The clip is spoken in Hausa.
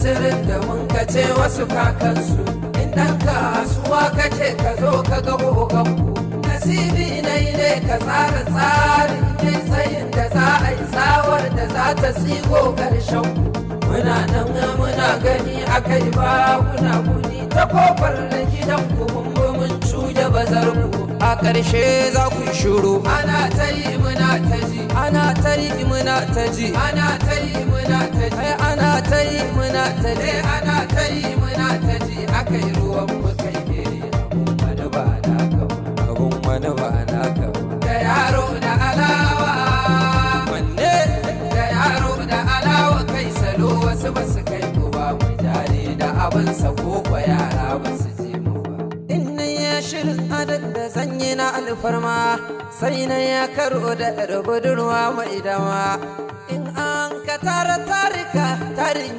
Sirrin da mun kace wasu kakansu, in ɗan kasuwa kace ka zo ka ga oganku. Nasibi na yi ne ka tsara tsari ne tsayin da za a yi tsawar da za ta sigo ƙarshen ku. Muna nan muna gani akai ba kuna guni ta kofar na gidan ku mun cuja bazar ku. A ƙarshe za ku yi shiru. Ana ta yi muna ta ji, ana ta yi muna ta ji, ana ta yi muna ta ji, ana ta yi muna ta ji, ana ta yi muna ta ji. Akai ruwan mu kai ne abun wani ba naka ba, abun wani ba naka ba. Da yaro da alawa wanne, da yaro da alawa kai salo wasu ba su kai ku ba. Mu jare da abinsa ko kwa yara ba su je mu ba. Shirin adad da zanyi na alfarma sai na ya karo da budurwa mai dama. In an ka tara tarika tarin